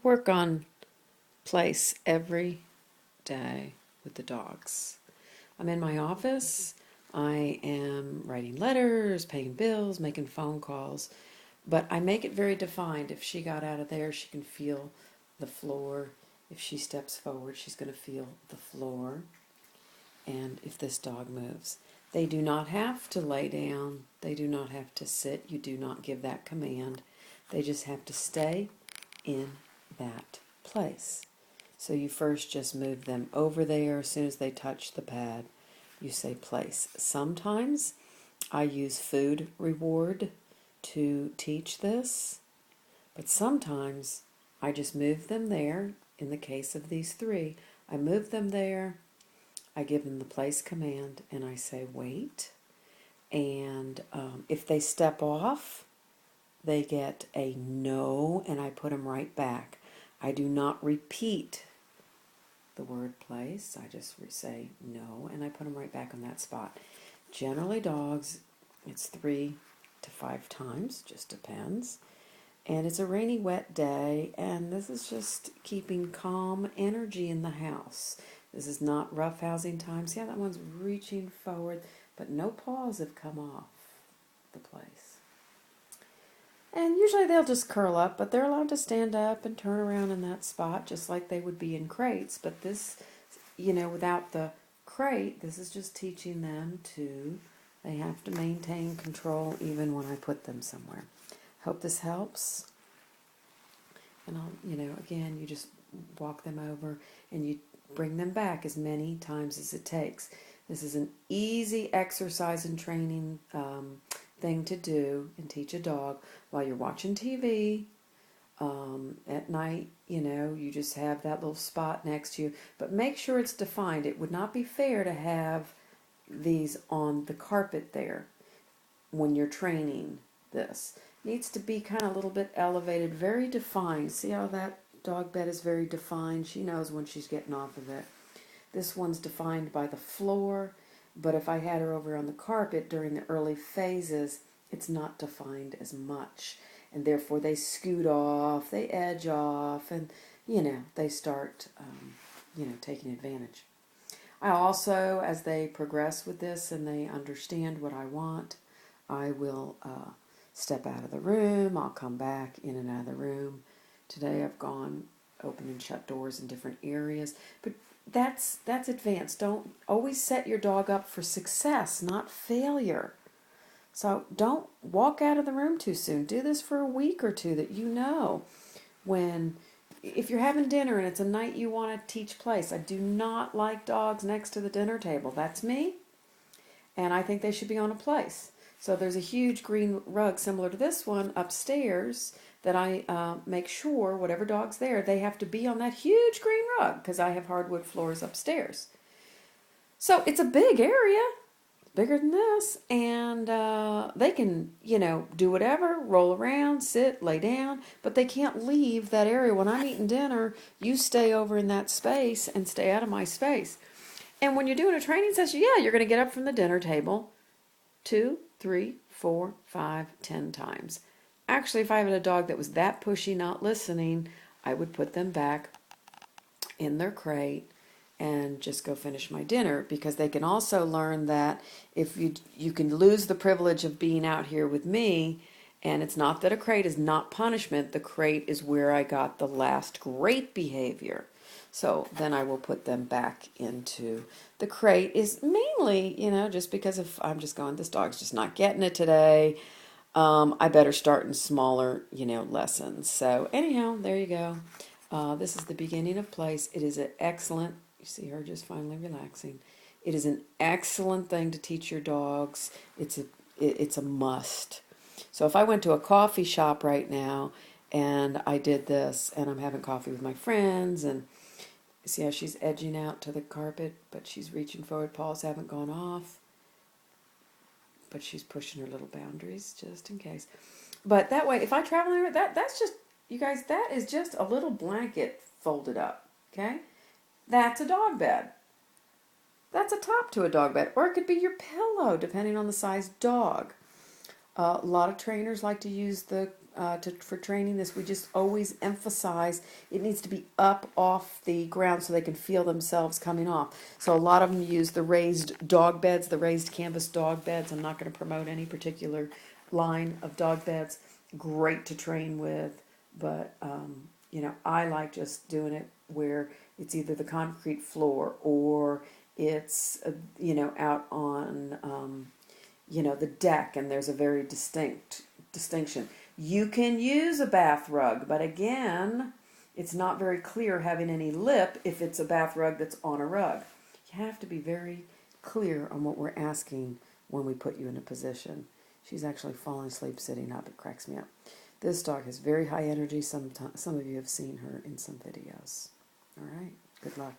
Work on place every day with the dogs. I'm in my office. I am writing letters, paying bills, making phone calls, but I make it very defined. If she got out of there, she can feel the floor. If she steps forward, she's going to feel the floor. And if this dog moves, they do not have to lay down. They do not have to sit. You do not give that command. They just have to stay in that place. So you first just move them over there. As soon as they touch the pad, you say place. Sometimes I use food reward to teach this, but sometimes I just move them there. In the case of these three, I move them there, I give them the place command, and I say wait. And if they step off, they get a no, and I put them right back. I do not repeat the word place. I just say no, and I put them right back on that spot. Generally, dogs, it's 3 to 5 times, just depends. And it's a rainy, wet day, and this is just keeping calm energy in the house. This is not roughhousing time. See how that one's reaching forward, but no paws have come off the place. And usually they'll just curl up, but they're allowed to stand up and turn around in that spot just like they would be in crates. But this, without the crate, this is just teaching them they have to maintain control even when I put them somewhere. Hope this helps. And again, you just walk them over and you bring them back as many times as it takes. This is an easy exercise and training thing to do and teach a dog while you're watching TV. At night, you just have that little spot next to you. But make sure it's defined. It would not be fair to have these on the carpet there when you're training this. It needs to be kind of a little bit elevated, very defined. See how that dog bed is very defined? She knows when she's getting off of it. This one's defined by the floor, but if I had her over on the carpet during the early phases, it's not defined as much. And therefore they scoot off, they edge off, and, they start, taking advantage. I also, as they progress with this and they understand what I want, I will step out of the room. I'll come back in and out of the room. Today I've gone open and shut doors in different areas. But that's advanced. Don't always set your dog up for success, not failure. So don't walk out of the room too soon. Do this for a week or two that if you're having dinner and it's a night you want to teach place. I do not like dogs next to the dinner table. That's me. And I think they should be on a place. So there's a huge green rug similar to this one upstairs that I make sure whatever dog's there, they have to be on that huge green rug because I have hardwood floors upstairs. So it's a big area, bigger than this, and they can, do whatever, roll around, sit, lay down, but they can't leave that area. When I'm eating dinner, you stay over in that space and stay out of my space. And when you're doing a training session, you're going to get up from the dinner table 2, 3, 4, 5, 10 times. Actually, if I had a dog that was that pushy, not listening, I would put them back in their crate and just go finish my dinner, because they can also learn that if you can lose the privilege of being out here with me, and it's not that a crate is not punishment. The crate is where I got the last great behavior. So then I will put them back into the crate, is mainly, just because if I'm just going, this dog's just not getting it today, I better start in smaller, lessons. So anyhow, there you go. This is the beginning of place. It is an excellent, you see her just finally relaxing. It is an excellent thing to teach your dogs. It's a must. So if I went to a coffee shop right now and I did this and I'm having coffee with my friends, and see how she's edging out to the carpet, but she's reaching forward. Paws haven't gone off, but she's pushing her little boundaries just in case. But that way, if I travel anywhere, that's just, you guys, that is just a little blanket folded up, okay? That's a dog bed. That's a top to a dog bed, or it could be your pillow, depending on the size dog. A lot of trainers like to use the for training this. We just always emphasize it needs to be up off the ground so they can feel themselves coming off. So a lot of them use the raised dog beds, the raised canvas dog beds. I'm not going to promote any particular line of dog beds. Great to train with, but I like just doing it where it's either the concrete floor or it's out on the deck, and there's a very distinction. You can use a bath rug, but again, it's not very clear having any lip if it's a bath rug that's on a rug. You have to be very clear on what we're asking when we put you in a position. She's actually falling asleep sitting up. It cracks me up. This dog has very high energy. Some of you have seen her in some videos. All right. Good luck.